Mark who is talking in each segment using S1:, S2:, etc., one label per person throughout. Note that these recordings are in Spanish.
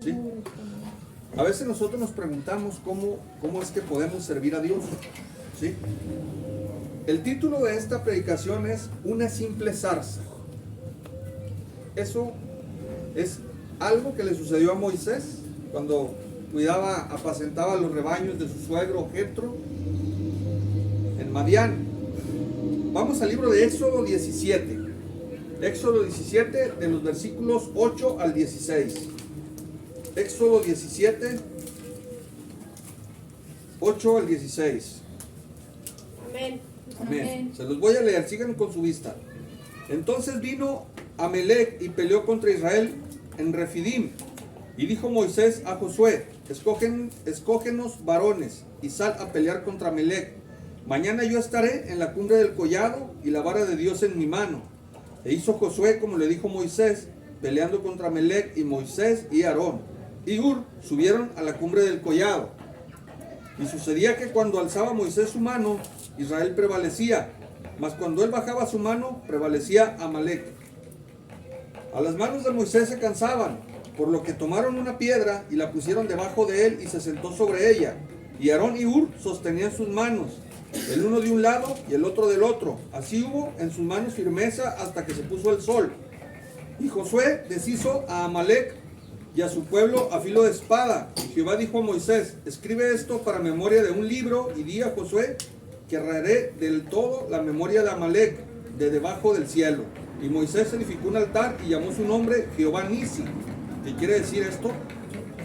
S1: ¿Sí? A veces nosotros nos preguntamos cómo es que podemos servir a Dios. ¿Sí? El título de esta predicación es Una simple zarza. Eso es algo que le sucedió a Moisés cuando apacentaba los rebaños de su suegro Jetro en Madián. Vamos al libro de Éxodo 17. Éxodo 17 de los versículos 8 al 16. Éxodo 17, 8 al 16.
S2: Amén.
S1: Amén. Se los voy a leer, sigan con su vista. Entonces vino Amalec y peleó contra Israel en Refidim. Y dijo Moisés a Josué: escógenos varones y sal a pelear contra Amalec. Mañana yo estaré en la cumbre del collado y la vara de Dios en mi mano. E hizo Josué como le dijo Moisés, peleando contra Amalec, y Moisés y Aarón y Hur subieron a la cumbre del collado. Y sucedía que cuando alzaba Moisés su mano, Israel prevalecía, mas cuando él bajaba su mano, prevalecía Amalec. A las manos de Moisés se cansaban, por lo que tomaron una piedra y la pusieron debajo de él y se sentó sobre ella. Y Aarón y Hur sostenían sus manos, el uno de un lado y el otro del otro. Así hubo en sus manos firmeza hasta que se puso el sol. Y Josué deshizo a Amalec y a su pueblo a filo de espada. Y Jehová dijo a Moisés: escribe esto para memoria de un libro, y di a Josué que raeré del todo la memoria de Amalec de debajo del cielo. Y Moisés edificó un altar y llamó su nombre Jehová Nisi. ¿Qué quiere decir esto?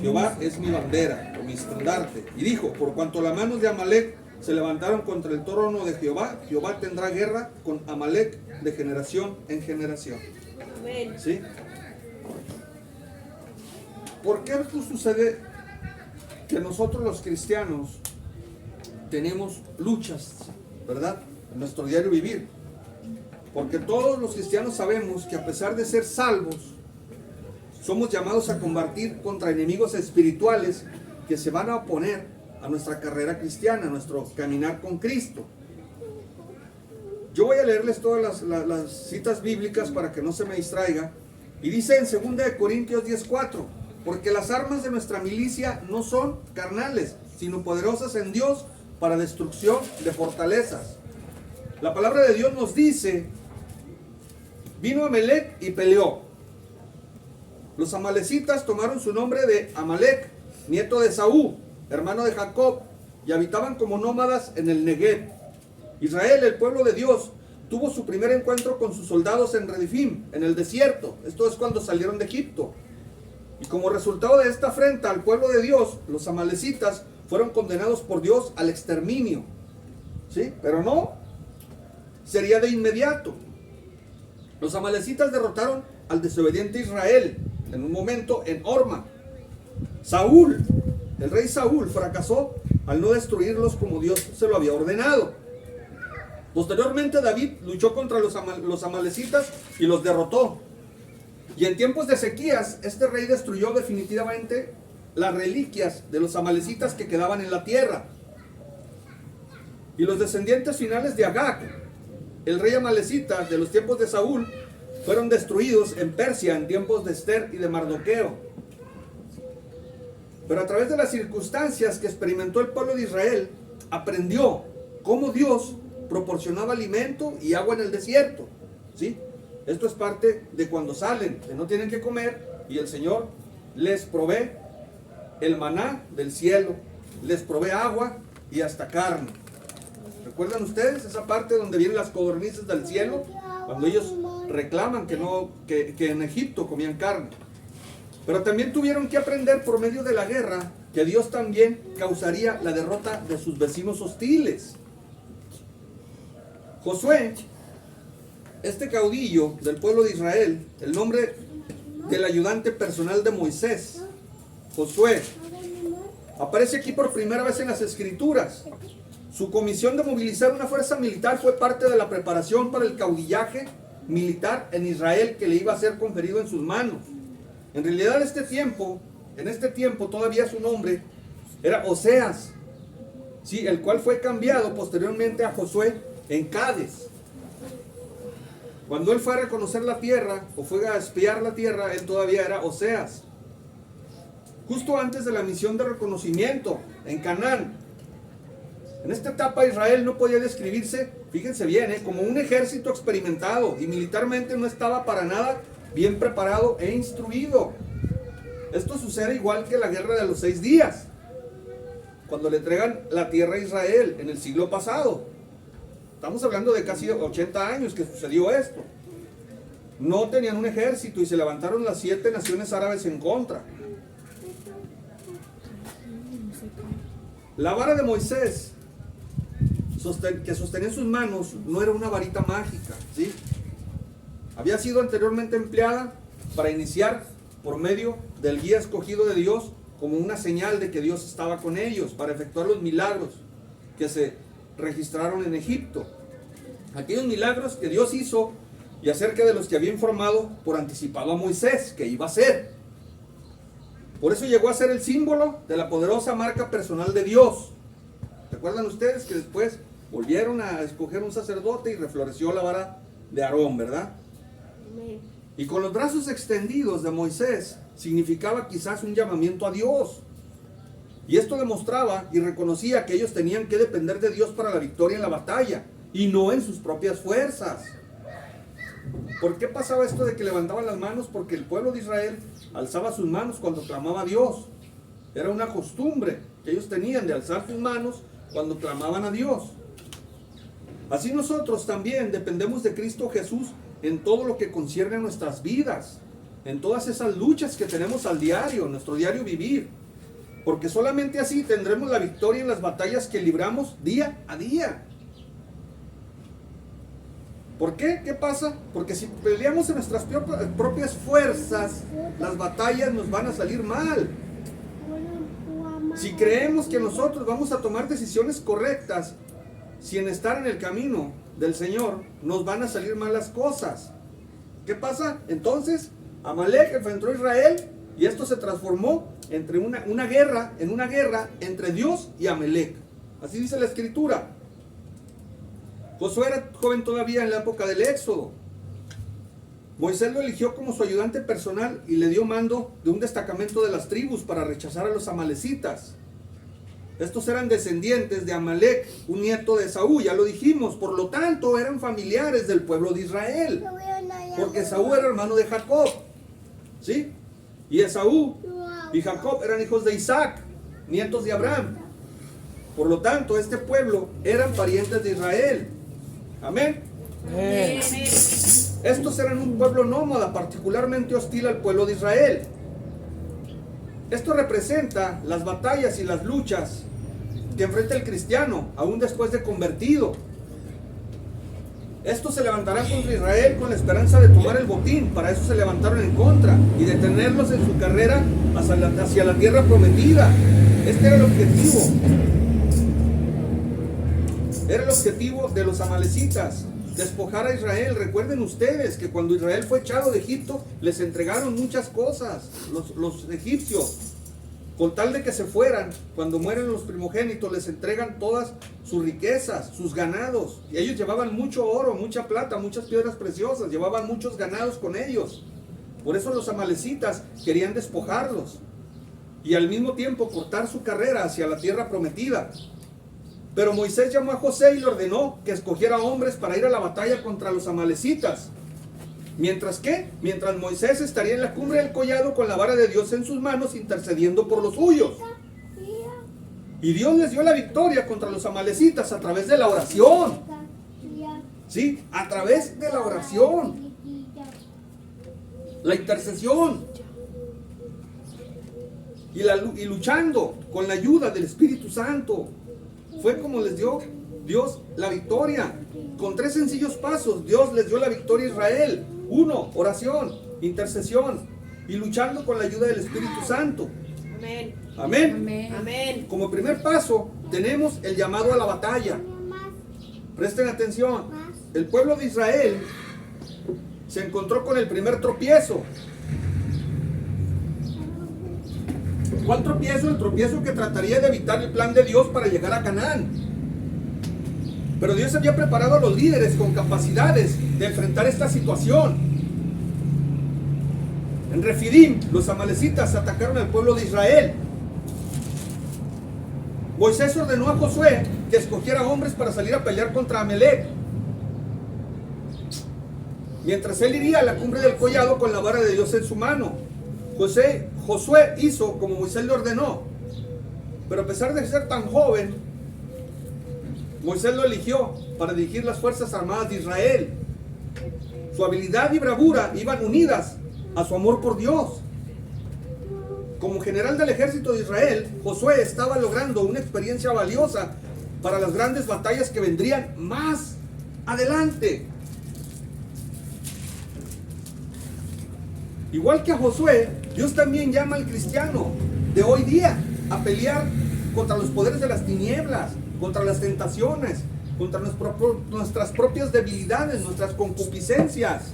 S1: Jehová es mi bandera, o mi estandarte. Y dijo: por cuanto las manos de Amalec se levantaron contra el trono de Jehová, Jehová tendrá guerra con Amalec de generación en generación.
S2: Amén.
S1: ¿Sí? ¿Por qué esto sucede? Que nosotros los cristianos tenemos luchas, ¿verdad? En nuestro diario vivir. Porque todos los cristianos sabemos que a pesar de ser salvos, somos llamados a combatir contra enemigos espirituales que se van a oponer a nuestra carrera cristiana, a nuestro caminar con Cristo. Yo voy a leerles todas las citas bíblicas para que no se me distraiga. Y dice en 2 Corintios 10:4: porque las armas de nuestra milicia no son carnales, sino poderosas en Dios para destrucción de fortalezas. La palabra de Dios nos dice: vino Amalec y peleó. Los amalecitas tomaron su nombre de Amalec, nieto de Saúl, hermano de Jacob, y habitaban como nómadas en el Negev. Israel, el pueblo de Dios, tuvo su primer encuentro con sus soldados en Redifim, en el desierto. Esto es cuando salieron de Egipto. Y como resultado de esta afrenta al pueblo de Dios, los amalecitas fueron condenados por Dios al exterminio. ¿Sí? Pero no sería de inmediato. Los amalecitas derrotaron al desobediente Israel en un momento en Horma. Saúl, el rey Saúl, fracasó al no destruirlos como Dios se lo había ordenado. Posteriormente David luchó contra los amalecitas y los derrotó. Y en tiempos de Ezequías, este rey destruyó definitivamente las reliquias de los amalecitas que quedaban en la tierra. Y los descendientes finales de Agag, el rey amalecita de los tiempos de Saúl, fueron destruidos en Persia en tiempos de Esther y de Mardoqueo. Pero a través de las circunstancias que experimentó el pueblo de Israel, aprendió cómo Dios proporcionaba alimento y agua en el desierto. ¿Sí? Esto es parte de cuando salen, que no tienen que comer, y el Señor les provee el maná del cielo, les provee agua y hasta carne. ¿Recuerdan ustedes esa parte donde vienen las codornices del cielo? Cuando ellos reclaman que en Egipto comían carne. Pero también tuvieron que aprender por medio de la guerra que Dios también causaría la derrota de sus vecinos hostiles. Josué, este caudillo del pueblo de Israel, el nombre del ayudante personal de Moisés, Josué, aparece aquí por primera vez en las Escrituras. Su comisión de movilizar una fuerza militar fue parte de la preparación para el caudillaje militar en Israel que le iba a ser conferido en sus manos. En realidad en este tiempo todavía su nombre era Oseas, sí, el cual fue cambiado posteriormente a Josué en Cádiz. Cuando él fue a reconocer la tierra o fue a espiar la tierra, él todavía era Oseas. justo antes de la misión de reconocimiento en Canaán. En esta etapa Israel no podía describirse, fíjense bien, como un ejército experimentado, y militarmente no estaba para nada bien preparado e instruido. Esto sucede igual que la guerra de los 6 días, cuando le entregan la tierra a Israel en el siglo pasado. Estamos hablando de casi 80 años que sucedió esto. No tenían un ejército y se levantaron las 7 naciones árabes en contra. La vara de Moisés que sostenía en sus manos no era una varita mágica, ¿sí? Había sido anteriormente empleada para iniciar por medio del guía escogido de Dios como una señal de que Dios estaba con ellos para efectuar los milagros que se registraron en Egipto. Aquellos milagros que Dios hizo y acerca de los que había informado por anticipado a Moisés que iba a hacer. Por eso llegó a ser el símbolo de la poderosa marca personal de Dios. ¿Recuerdan ustedes que después volvieron a escoger un sacerdote y refloreció la vara de Aarón, verdad?
S2: Amén.
S1: Y con los brazos extendidos de Moisés significaba quizás un llamamiento a Dios. Y esto demostraba y reconocía que ellos tenían que depender de Dios para la victoria en la batalla y no en sus propias fuerzas. ¿Por qué pasaba esto de que levantaban las manos? Porque el pueblo de Israel alzaba sus manos cuando clamaba a Dios. Era una costumbre que ellos tenían de alzar sus manos cuando clamaban a Dios. Así nosotros también dependemos de Cristo Jesús en todo lo que concierne a nuestras vidas, en todas esas luchas que tenemos al diario, en nuestro diario vivir, porque solamente así tendremos la victoria en las batallas que libramos día a día. ¿Por qué? ¿Qué pasa? Porque si peleamos en nuestras propias fuerzas, las batallas nos van a salir mal. Si creemos que nosotros vamos a tomar decisiones correctas, sin estar en el camino del Señor, nos van a salir mal las cosas. ¿Qué pasa? Entonces, Amalek enfrentó a Israel y esto se transformó entre una guerra entre Dios y Amalek. Así dice la Escritura. Josué era joven todavía en la época del Éxodo. Moisés lo eligió como su ayudante personal y le dio mando de un destacamento de las tribus para rechazar a los amalecitas. Estos eran descendientes de Amalek, un nieto de Esaú, ya lo dijimos. Por lo tanto, eran familiares del pueblo de Israel. Porque Esaú era hermano de Jacob. ¿Sí? Y Esaú y Jacob eran hijos de Isaac, nietos de Abraham. Por lo tanto, este pueblo eran parientes de Israel. Amén.
S2: Amén.
S1: Estos eran un pueblo nómada, particularmente hostil al pueblo de Israel. Esto representa las batallas y las luchas que enfrenta el cristiano, aún después de convertido. Estos se levantarán contra Israel con la esperanza de tomar el botín. Para eso se levantaron en contra y detenerlos en su carrera hacia la tierra prometida. Este era el objetivo. Era el objetivo de los amalecitas, despojar a Israel. Recuerden ustedes que cuando Israel fue echado de Egipto, les entregaron muchas cosas, los egipcios. Con tal de que se fueran, cuando mueren los primogénitos, les entregan todas sus riquezas, sus ganados. Y ellos llevaban mucho oro, mucha plata, muchas piedras preciosas, llevaban muchos ganados con ellos. Por eso los amalecitas querían despojarlos y al mismo tiempo cortar su carrera hacia la tierra prometida. Pero Moisés llamó a José y le ordenó que escogiera hombres para ir a la batalla contra los amalecitas. Mientras Moisés estaría en la cumbre del collado con la vara de Dios en sus manos, intercediendo por los suyos. Y Dios les dio la victoria contra los amalecitas a través de la oración. ¿Sí? A través de la oración. La intercesión. Y luchando con la ayuda del Espíritu Santo. Fue como les dio Dios la victoria. Con 3 sencillos pasos, Dios les dio la victoria a Israel. 1, oración, intercesión y luchando con la ayuda del Espíritu Santo.
S2: Amén.
S1: Amén.
S3: Amén.
S2: Amén.
S1: Como primer paso, tenemos el llamado a la batalla. Presten atención. El pueblo de Israel se encontró con el primer tropiezo. ¿Cuál tropiezo? El tropiezo que trataría de evitar el plan de Dios para llegar a Canaán. Pero Dios había preparado a los líderes con capacidades de enfrentar esta situación. En Refidim, los amalecitas atacaron al pueblo de Israel. Moisés ordenó a Josué que escogiera hombres para salir a pelear contra Amalec, mientras él iría a la cumbre del collado con la vara de Dios en su mano. Josué hizo como Moisés le ordenó, pero a pesar de ser tan joven, Moisés lo eligió para dirigir las fuerzas armadas de Israel. Su habilidad y bravura iban unidas a su amor por Dios. Como general del ejército de Israel, Josué estaba logrando una experiencia valiosa para las grandes batallas que vendrían más adelante. Igual que a Josué, Dios también llama al cristiano de hoy día a pelear contra los poderes de las tinieblas, contra las tentaciones, contra nuestras propias debilidades, nuestras concupiscencias.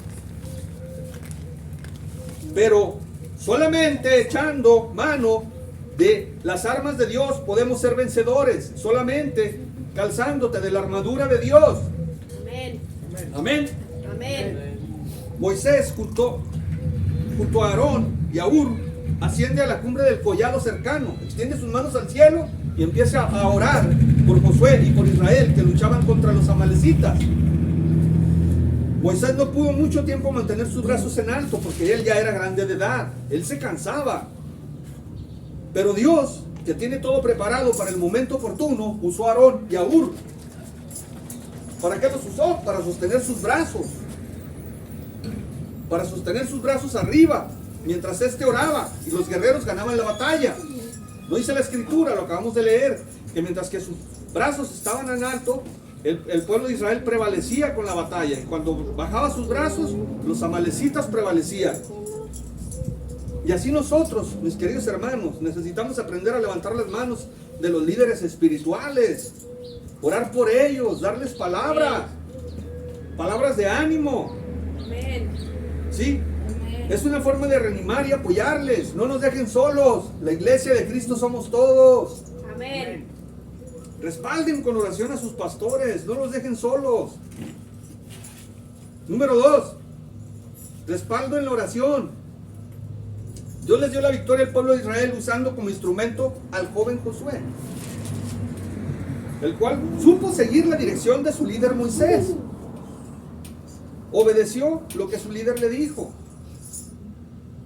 S1: Pero solamente echando mano de las armas de Dios podemos ser vencedores. Solamente calzándote de la armadura de Dios.
S2: Amén.
S1: Amén.
S2: Amén.
S1: Moisés junto a Aarón y a Hur asciende a la cumbre del collado cercano, extiende sus manos al cielo y empieza a orar por Josué y por Israel, que luchaban contra los amalecitas. Moisés no pudo mucho tiempo mantener sus brazos en alto porque él ya era grande de edad, él se cansaba. Pero Dios, que tiene todo preparado para el momento oportuno, usó a Aarón y a Hur. ¿Para qué los usó? Para sostener sus brazos. Para sostener sus brazos arriba, mientras éste oraba y los guerreros ganaban la batalla. No dice la escritura, lo acabamos de leer, que mientras que sus brazos estaban en alto, el pueblo de Israel prevalecía con la batalla. Y cuando bajaba sus brazos, los amalecitas prevalecían. Y así nosotros, mis queridos hermanos, necesitamos aprender a levantar las manos de los líderes espirituales, orar por ellos, darles palabras de ánimo.
S2: Amén.
S1: ¿Sí? Es una forma de reanimar y apoyarles. No nos dejen solos. La iglesia de Cristo somos todos.
S2: Amén.
S1: Respalden con oración a sus pastores. No los dejen solos. Número 2. Respaldo en la oración. Dios les dio la victoria al pueblo de Israel usando como instrumento al joven Josué, el cual supo seguir la dirección de su líder Moisés. Obedeció lo que su líder le dijo.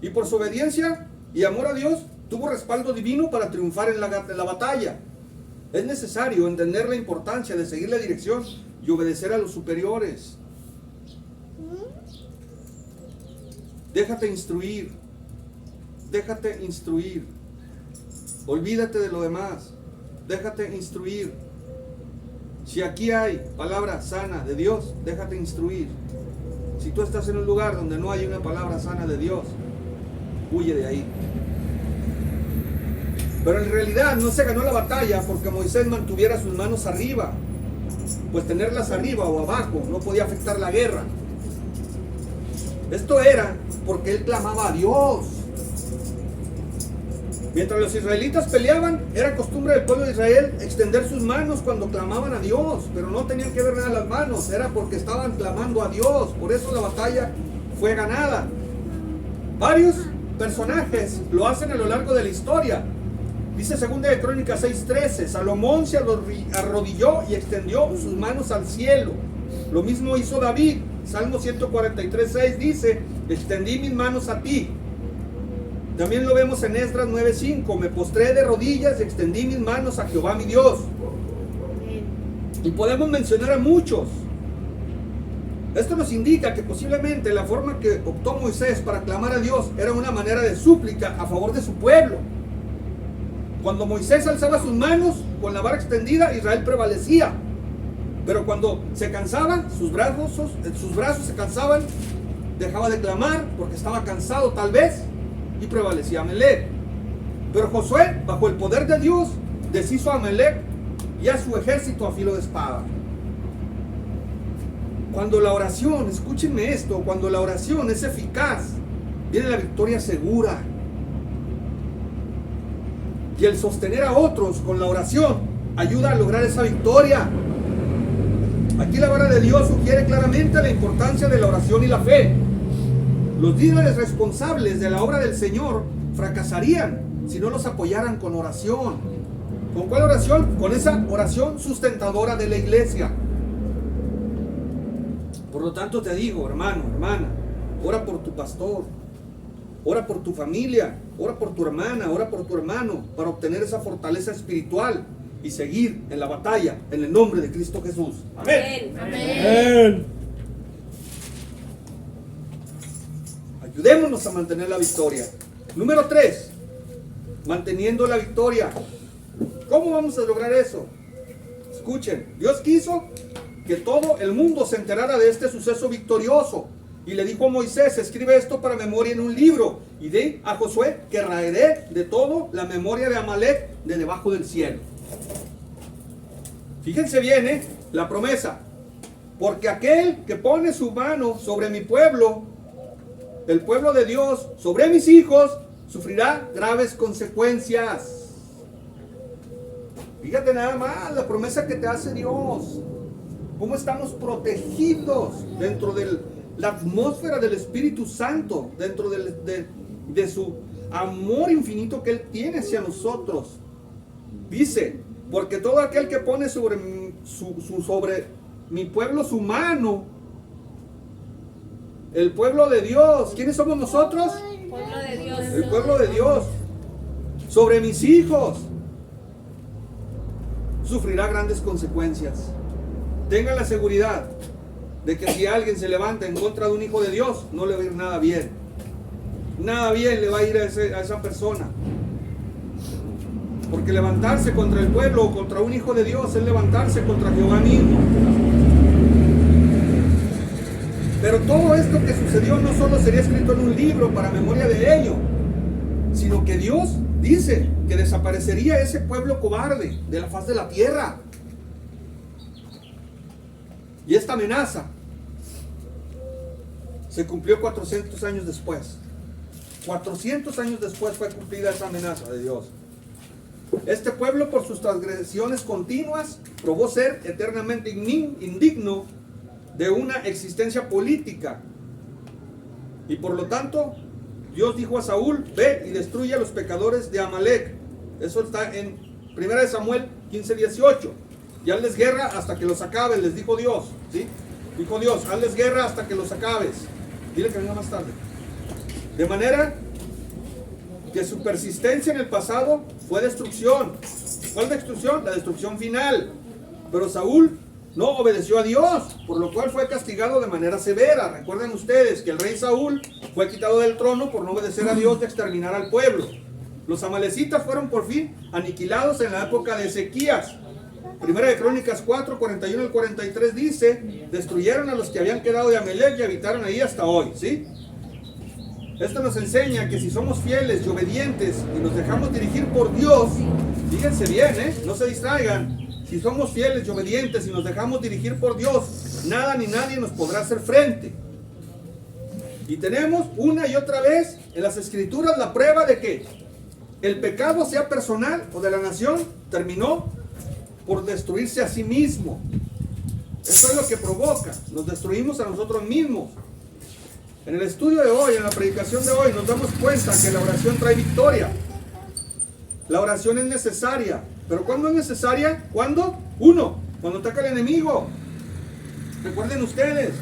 S1: Y por su obediencia y amor a Dios, tuvo respaldo divino para triunfar en la batalla. Es necesario entender la importancia de seguir la dirección y obedecer a los superiores. Déjate instruir. Déjate instruir. Olvídate de lo demás. Déjate instruir. Si aquí hay palabra sana de Dios, déjate instruir. Si tú estás en un lugar donde no hay una palabra sana de Dios, huye de ahí. Pero en realidad no se ganó la batalla porque Moisés mantuviera sus manos arriba, pues tenerlas arriba o abajo no podía afectar la guerra. Esto era porque él clamaba a Dios. Mientras los israelitas peleaban, era costumbre del pueblo de Israel extender sus manos cuando clamaban a Dios, pero no tenían que ver nada las manos, era porque estaban clamando a Dios. Por eso la batalla fue ganada. Varios personajes lo hacen a lo largo de la historia. Dice 2 de Crónicas 6:13, Salomón se arrodilló y extendió sus manos al cielo. Lo mismo hizo David. Salmo 143:6 dice, extendí mis manos a ti. También lo vemos en Esdras 9:5, me postré de rodillas y extendí mis manos a Jehová mi Dios. Y podemos mencionar a muchos. Esto nos indica que posiblemente la forma que optó Moisés para clamar a Dios era una manera de súplica a favor de su pueblo. Cuando Moisés alzaba sus manos con la vara extendida, Israel prevalecía. Pero cuando se cansaban, sus brazos se cansaban, dejaba de clamar porque estaba cansado tal vez, y prevalecía Amalec. Pero Josué, bajo el poder de Dios, deshizo a Amalec y a su ejército a filo de espada. Cuando la oración, escúchenme esto, cuando la oración es eficaz, viene la victoria segura. Y el sostener a otros con la oración ayuda a lograr esa victoria. Aquí la vara de Dios sugiere claramente la importancia de la oración y la fe. Los líderes responsables de la obra del Señor fracasarían si no los apoyaran con oración. ¿Con cuál oración? Con esa oración sustentadora de la iglesia. Por lo tanto te digo, hermano, hermana, ora por tu pastor, ora por tu familia, ora por tu hermana, ora por tu hermano, para obtener esa fortaleza espiritual y seguir en la batalla en el nombre de Cristo Jesús. Amén.
S2: Amén.
S1: Ayudémonos a mantener la victoria. Número 3, manteniendo la victoria. ¿Cómo vamos a lograr eso? Escuchen, Dios quiso que todo el mundo se enterara de este suceso victorioso. Y le dijo a Moisés, escribe esto para memoria en un libro. Y di a Josué que raeré de todo la memoria de Amalek de debajo del cielo. Fíjense bien, la promesa. Porque aquel que pone su mano sobre mi pueblo, el pueblo de Dios, sobre mis hijos, sufrirá graves consecuencias. Fíjate nada más la promesa que te hace Dios. Cómo estamos protegidos dentro de la atmósfera del Espíritu Santo, dentro de su amor infinito que Él tiene hacia nosotros. Dice, porque todo aquel que pone sobre mi pueblo su mano, el pueblo de Dios, ¿quiénes somos nosotros?
S2: Pueblo de Dios.
S1: El pueblo de Dios, sobre mis hijos, sufrirá grandes consecuencias. Tengan la seguridad de que si alguien se levanta en contra de un hijo de Dios, no le va a ir nada bien. Nada bien le va a ir a esa persona. Porque levantarse contra el pueblo o contra un hijo de Dios es levantarse contra Jehová mismo. Pero todo esto que sucedió no solo sería escrito en un libro para memoria de ello, sino que Dios dice que desaparecería ese pueblo cobarde de la faz de la tierra. Y esta amenaza se cumplió 400 años después. 400 años después fue cumplida esa amenaza de Dios. Este pueblo, por sus transgresiones continuas, probó ser eternamente indigno de una existencia política. Y por lo tanto, Dios dijo a Saúl, ve y destruye a los pecadores de Amalek. Eso está en 1 Samuel 15:18. Y hazles guerra hasta que los acabes, les dijo Dios. ¿Sí? Dijo Dios, hazles guerra hasta que los acabes. Dile que venga más tarde. De manera que su persistencia en el pasado fue destrucción. ¿Cuál destrucción? La destrucción final. Pero Saúl no obedeció a Dios, por lo cual fue castigado de manera severa. Recuerden ustedes que el rey Saúl fue quitado del trono por no obedecer a Dios y exterminar al pueblo. Los amalecitas fueron por fin aniquilados en la época de Ezequías. Primera de Crónicas 4, 41 al 43 dice, destruyeron a los que habían quedado de Amalek y habitaron ahí hasta hoy, ¿sí? Esto nos enseña que si somos fieles y obedientes y nos dejamos dirigir por Dios, fíjense bien, no se distraigan. Si somos fieles y obedientes y nos dejamos dirigir por Dios, nada ni nadie nos podrá hacer frente. Y tenemos una y otra vez en las Escrituras la prueba de que el pecado, sea personal o de la nación, terminó por destruirse a sí mismo. Eso es lo que provoca. Nos destruimos a nosotros mismos. En el estudio de hoy, en la predicación de hoy, nos damos cuenta que la oración trae victoria. La oración es necesaria. ¿Pero cuándo es necesaria? ¿Cuándo? Uno, cuando ataca el enemigo. Recuerden ustedes,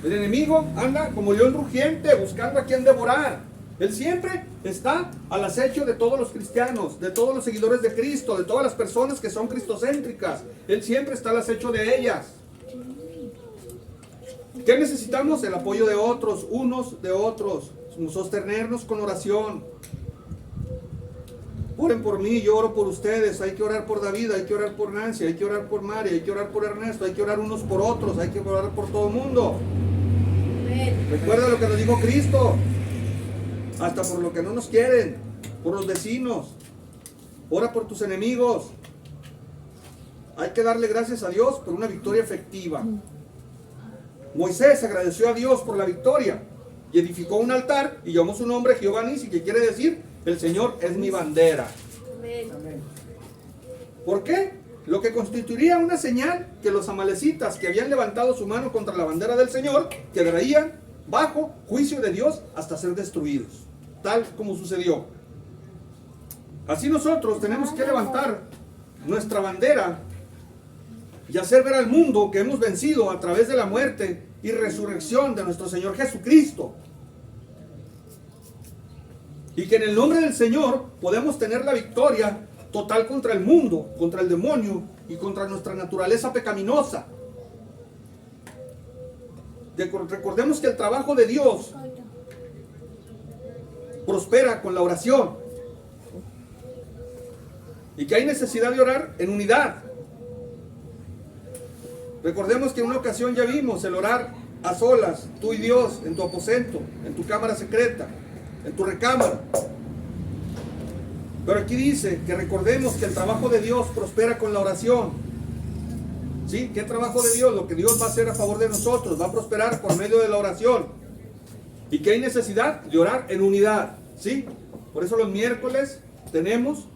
S1: el enemigo anda como león rugiente buscando a quien devorar. Él siempre está al acecho de todos los cristianos, de todos los seguidores de Cristo, de todas las personas que son cristocéntricas. Él siempre está al acecho de ellas. ¿Qué necesitamos? El apoyo de otros, unos de otros. Sostenernos con oración. Oren por mí, yo oro por ustedes. Hay que orar por David, hay que orar por Nancy, hay que orar por Mari, hay que orar por Ernesto, hay que orar unos por otros, hay que orar por todo el mundo.
S2: Amén.
S1: Recuerda lo que nos dijo Cristo. Hasta por lo que no nos quieren, por los vecinos. Ora por tus enemigos. Hay que darle gracias a Dios por una victoria efectiva. Moisés agradeció a Dios por la victoria y edificó un altar y llamó su nombre Jehová Nisi, que quiere decir, el Señor es mi bandera.
S2: Amén.
S1: ¿Por qué? Lo que constituiría una señal que los amalecitas que habían levantado su mano contra la bandera del Señor quedarían bajo juicio de Dios hasta ser destruidos, tal como sucedió. Así nosotros tenemos que levantar nuestra bandera y hacer ver al mundo que hemos vencido a través de la muerte y resurrección de nuestro Señor Jesucristo. Y que en el nombre del Señor podemos tener la victoria total contra el mundo, contra el demonio y contra nuestra naturaleza pecaminosa. Recordemos que el trabajo de Dios prospera con la oración y que hay necesidad de orar en unidad. Recordemos que en una ocasión ya vimos el orar a solas, tú y Dios, en tu aposento, en tu cámara secreta, en tu recámara. Pero aquí dice que recordemos que el trabajo de Dios prospera con la oración. ¿Sí? ¿Qué trabajo de Dios? Lo que Dios va a hacer a favor de nosotros va a prosperar por medio de la oración. Y que hay necesidad de orar en unidad. ¿Sí? Por eso los miércoles tenemos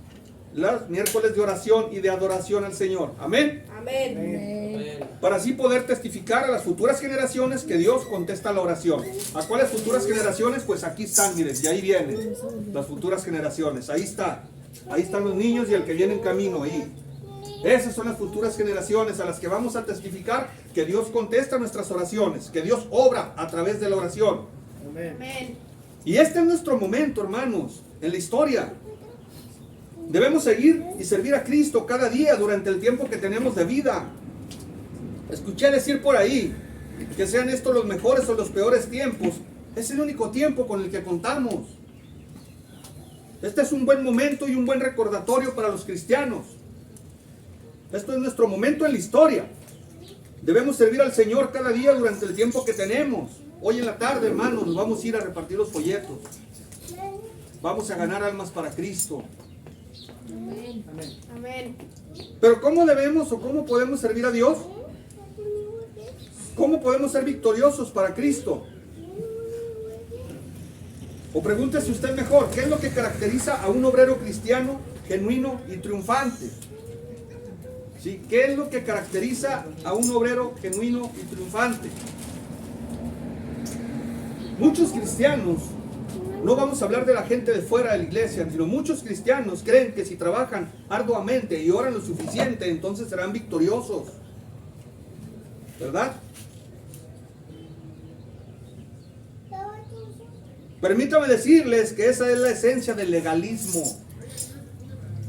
S1: los miércoles de oración y de adoración al Señor. Amén.
S2: Amén.
S3: Amén.
S1: Para así poder testificar a las futuras generaciones que Dios contesta la oración. ¿A cuáles futuras generaciones? Pues aquí están, miren, y ahí vienen las futuras generaciones. Ahí está. Ahí están los niños y el que viene en camino ahí. Esas son las futuras generaciones a las que vamos a testificar que Dios contesta nuestras oraciones, que Dios obra a través de la oración.
S2: Amén.
S1: Y este es nuestro momento, hermanos, en la historia. Debemos seguir y servir a Cristo cada día durante el tiempo que tenemos de vida. Escuché decir por ahí que sean estos los mejores o los peores tiempos. Es el único tiempo con el que contamos. Este es un buen momento y un buen recordatorio para los cristianos. Esto es nuestro momento en la historia. Debemos servir al Señor cada día durante el tiempo que tenemos. Hoy en la tarde, hermanos, nos vamos a ir a repartir los folletos. Vamos a ganar almas para Cristo.
S2: Amén. Amén.
S1: Pero ¿cómo debemos o cómo podemos servir a Dios? ¿Cómo podemos ser victoriosos para Cristo? O pregúntese usted mejor, ¿qué es lo que caracteriza a un obrero cristiano genuino y triunfante? ¿Sí? ¿Qué es lo que caracteriza a un obrero genuino y triunfante? Muchos cristianos, no vamos a hablar de la gente de fuera de la iglesia, sino muchos cristianos creen que si trabajan arduamente y oran lo suficiente, entonces serán victoriosos. ¿Verdad? Permítame decirles que esa es la esencia del legalismo.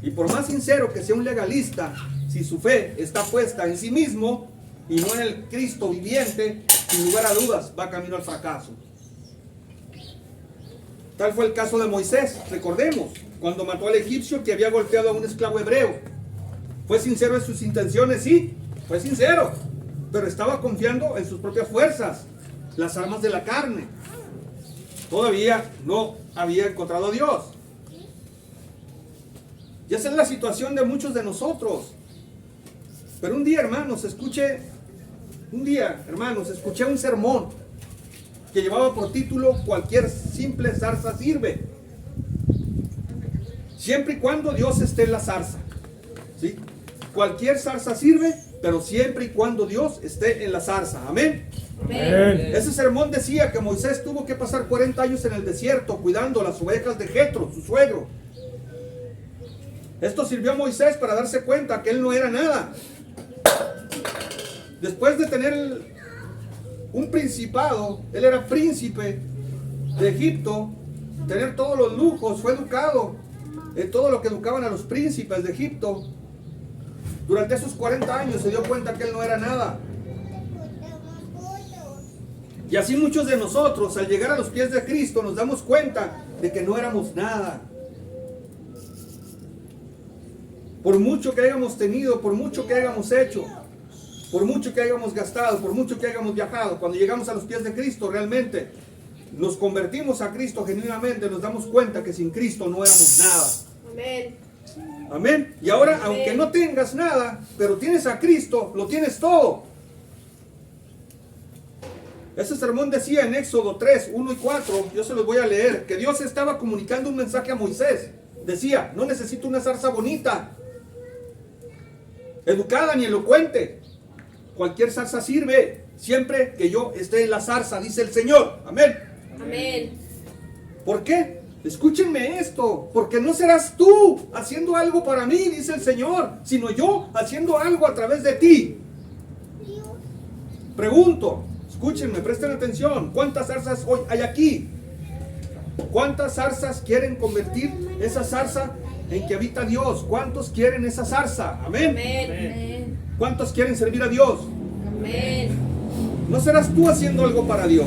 S1: Y por más sincero que sea un legalista, si su fe está puesta en sí mismo y no en el Cristo viviente, sin lugar a dudas va camino al fracaso. Tal fue el caso de Moisés, recordemos, cuando mató al egipcio que había golpeado a un esclavo hebreo. ¿Fue sincero en sus intenciones? Sí, fue sincero, pero estaba confiando en sus propias fuerzas, las armas de la carne. Todavía no había encontrado a Dios. Y esa es la situación de muchos de nosotros. Pero un día, hermanos, escuché un sermón que llevaba por título "Cualquier simple zarza sirve", siempre y cuando Dios esté en la zarza. ¿Sí? Cualquier zarza sirve, pero siempre y cuando Dios esté en la zarza. Amén.
S2: Amén.
S1: Ese sermón decía que Moisés tuvo que pasar 40 años en el desierto cuidando las ovejas de Jetro, su suegro. Esto sirvió a Moisés para darse cuenta que él no era nada. Después de tener un principado, él era príncipe de Egipto, tener todos los lujos, fue educado en todo lo que educaban a los príncipes de Egipto. Durante esos 40 años se dio cuenta que él no era nada. Y así muchos de nosotros, al llegar a los pies de Cristo, nos damos cuenta de que no éramos nada. Por mucho que hayamos tenido, por mucho que hayamos hecho, por mucho que hayamos gastado, por mucho que hayamos viajado, cuando llegamos a los pies de Cristo, realmente nos convertimos a Cristo genuinamente, nos damos cuenta que sin Cristo no éramos nada.
S2: Amén.
S1: Amén. Y ahora,
S2: Amén.
S1: aunque no tengas nada, pero tienes a Cristo, lo tienes todo. Ese sermón decía en Éxodo 3, 1 y 4, yo se los voy a leer, que Dios estaba comunicando un mensaje a Moisés. Decía, no necesito una zarza bonita, educada ni elocuente. Cualquier zarza sirve. siempre que yo esté en la zarza, dice el Señor. Amén.
S2: Amén.
S1: ¿Por qué? Escúchenme esto, porque no serás tú haciendo algo para mí, dice el Señor, sino yo haciendo algo a través de ti. Pregunto, escúchenme, presten atención, ¿cuántas zarzas hoy hay aquí? ¿Cuántas zarzas quieren convertir esa zarza en que habita Dios? ¿Cuántos quieren esa zarza? Amén.
S2: Amén.
S1: ¿Cuántos quieren servir a Dios?
S2: Amén.
S1: No serás tú haciendo algo para Dios,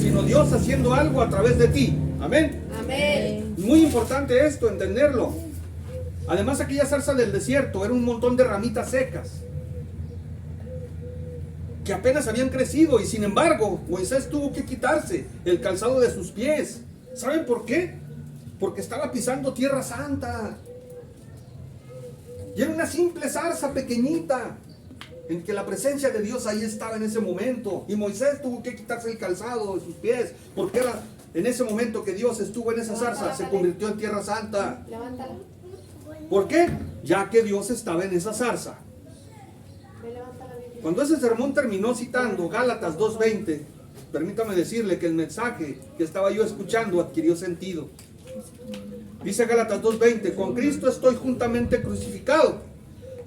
S1: sino Dios haciendo algo a través de ti. Amén.
S2: Amén.
S1: Muy importante esto, entenderlo. Además, aquella zarza del desierto era un montón de ramitas secas que apenas habían crecido, y sin embargo Moisés tuvo que quitarse el calzado de sus pies. ¿Saben por qué? Porque estaba pisando tierra santa. Y era una simple zarza pequeñita, en que la presencia de Dios ahí estaba en ese momento. Y Moisés tuvo que quitarse el calzado de sus pies, porque era en ese momento que Dios estuvo en esa zarza, se convirtió en tierra santa.
S2: Levántala.
S1: ¿Por qué? Ya que Dios estaba en esa zarza.
S2: Levanta la Biblia.
S1: Cuando ese sermón terminó citando Gálatas 2:20, permítame decirle que el mensaje que estaba yo escuchando adquirió sentido. Dice Gálatas 2:20, con Cristo estoy juntamente crucificado,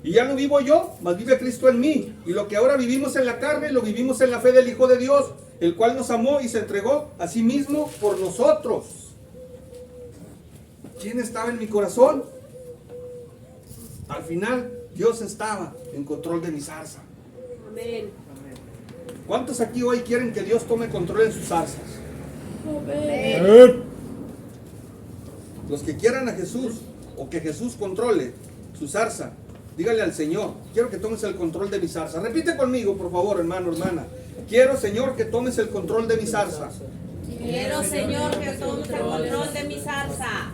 S1: y ya no vivo yo, mas vive Cristo en mí, y lo que ahora vivimos en la carne, lo vivimos en la fe del Hijo de Dios, el cual nos amó y se entregó a sí mismo por nosotros. ¿Quién estaba en mi corazón? Al final, Dios estaba en control de mi zarza.
S2: Amén.
S1: ¿Cuántos aquí hoy quieren que Dios tome control en sus zarzas?
S2: Amén.
S1: Los que quieran a Jesús, o que Jesús controle su zarza, dígale al Señor, quiero que tomes el control de mi zarza. Repite conmigo, por favor, hermano, hermana. Quiero, Señor, que tomes el control de mi zarza.
S3: Quiero, Señor, que tomes el control de mi zarza.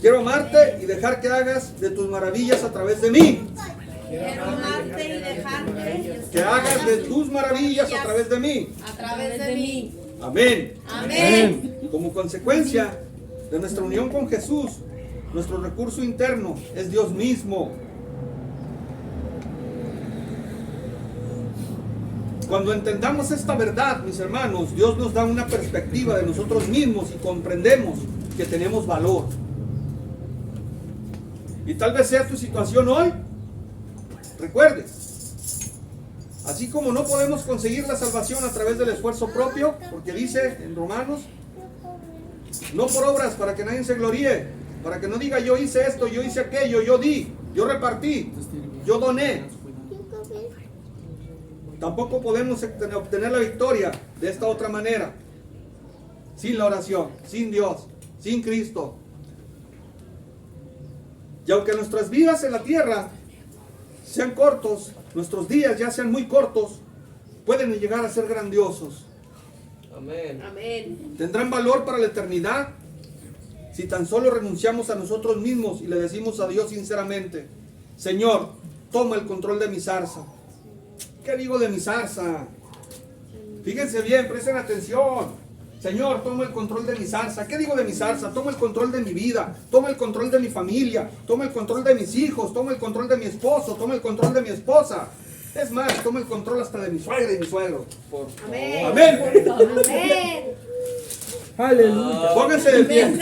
S1: Quiero amarte y dejar que hagas de tus maravillas a través de mí.
S3: Quiero amarte y dejarte
S1: Que hagas de tus maravillas a través de mí.
S3: a través de mí.
S1: Amén.
S3: Amén.
S1: Como consecuencia de nuestra unión con Jesús, nuestro recurso interno es Dios mismo. Cuando entendamos esta verdad, mis hermanos, Dios nos da una perspectiva de nosotros mismos y comprendemos que tenemos valor. Y tal vez sea tu situación hoy. Recuerde, así como no podemos conseguir la salvación a través del esfuerzo propio, porque dice en Romanos, no por obras para que nadie se gloríe, para que no diga yo hice esto, yo hice aquello, yo di, yo repartí, yo doné. Tampoco podemos obtener la victoria de esta otra manera, sin la oración, sin Dios, sin Cristo. Y aunque nuestras vidas en la tierra sean cortos, nuestros días ya sean muy cortos, pueden llegar a ser grandiosos.
S4: Amén.
S2: Amén.
S1: Tendrán valor para la eternidad si tan solo renunciamos a nosotros mismos y le decimos a Dios sinceramente, Señor, toma el control de mi zarza. ¿Qué digo de mi zarza? Fíjense bien, presten atención. Señor, toma el control de mi zarza. ¿Qué digo de mi zarza? Toma el control de mi vida, toma el control de mi familia, toma el control de mis hijos, toma el control de mi esposo, toma el control de mi esposa. Es más, toma el control hasta de mi suegra y mi suegro. Por favor.
S2: Amén.
S1: Amén.
S2: Amén.
S5: Aleluya.
S1: Pónganse de pie.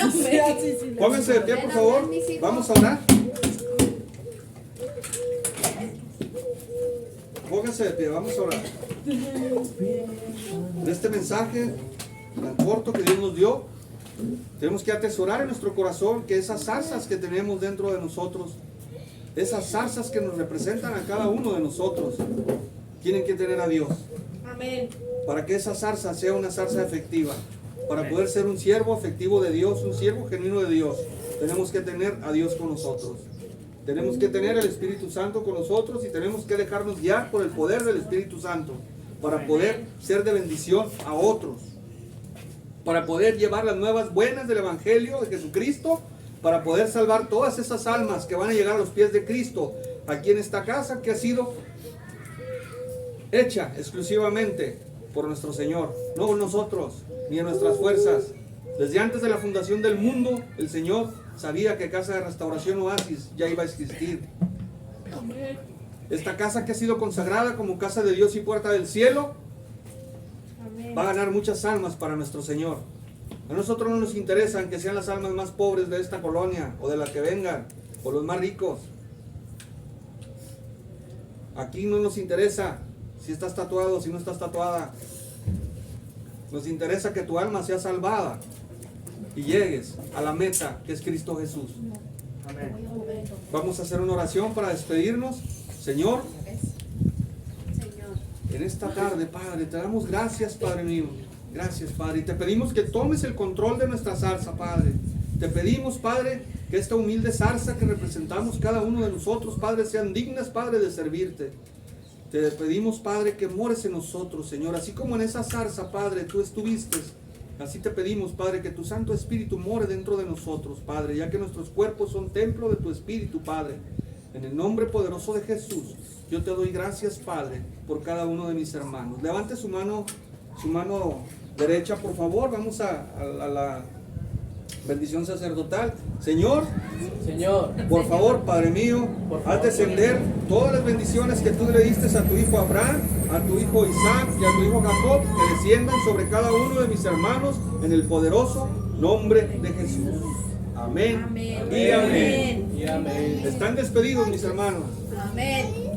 S1: Pónganse de pie, por favor. Vamos a orar. Pónganse de pie, vamos a orar. En este mensaje tan corto que Dios nos dio, tenemos que atesorar en nuestro corazón que esas zarzas que tenemos dentro de nosotros, esas zarzas que nos representan a cada uno de nosotros, tienen que tener a Dios.
S2: Amén.
S1: Para que esa zarza sea una zarza efectiva, para poder ser un siervo efectivo de Dios, un siervo genuino de Dios, tenemos que tener a Dios con nosotros. Tenemos que tener el Espíritu Santo con nosotros y tenemos que dejarnos guiar por el poder del Espíritu Santo para poder ser de bendición a otros, para poder llevar las nuevas buenas del Evangelio de Jesucristo, para poder salvar todas esas almas que van a llegar a los pies de Cristo aquí en esta casa que ha sido hecha exclusivamente por nuestro Señor, no por nosotros ni en nuestras fuerzas. Desde antes de la fundación del mundo, el Señor sabía que Casa de Restauración Oasis ya iba a existir. Esta casa que ha sido consagrada como casa de Dios y puerta del cielo, va a ganar muchas almas para nuestro Señor. A nosotros no nos interesan que sean las almas más pobres de esta colonia o de la que vengan, o los más ricos. Aquí no nos interesa si estás tatuado o si no estás tatuada. Nos interesa que tu alma sea salvada y llegues a la meta que es Cristo Jesús. Amén. Vamos a hacer una oración para despedirnos. Señor, en esta tarde, Padre, te damos gracias, Padre mío. Gracias, Padre. Y te pedimos que tomes el control de nuestra zarza, Padre. Te pedimos, Padre, que esta humilde zarza que representamos cada uno de nosotros, Padre, sean dignas, Padre, de servirte. Te pedimos, Padre, que mores en nosotros, Señor. Así como en esa zarza, Padre, tú estuviste. Así te pedimos, Padre, que tu Santo Espíritu more dentro de nosotros, Padre, ya que nuestros cuerpos son templo de tu Espíritu, Padre. En el nombre poderoso de Jesús, yo te doy gracias, Padre, por cada uno de mis hermanos. Levante su mano derecha, por favor. Vamos a la bendición sacerdotal. Señor, por favor, Padre mío, haz descender todas las bendiciones que tú le diste a tu hijo Abraham, a tu hijo Isaac y a tu hijo Jacob, que desciendan sobre cada uno de mis hermanos en el poderoso nombre de Jesús. Amén.
S3: Amén.
S1: Y amén.
S5: Y amén.
S1: Están despedidos, mis hermanos.
S3: Amén.